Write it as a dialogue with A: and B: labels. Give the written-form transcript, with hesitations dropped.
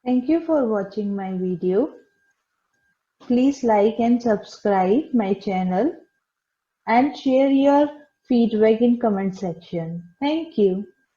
A: Thank you for watching my video. Please like and subscribe my channel and share your feedback in comment section. Thank you.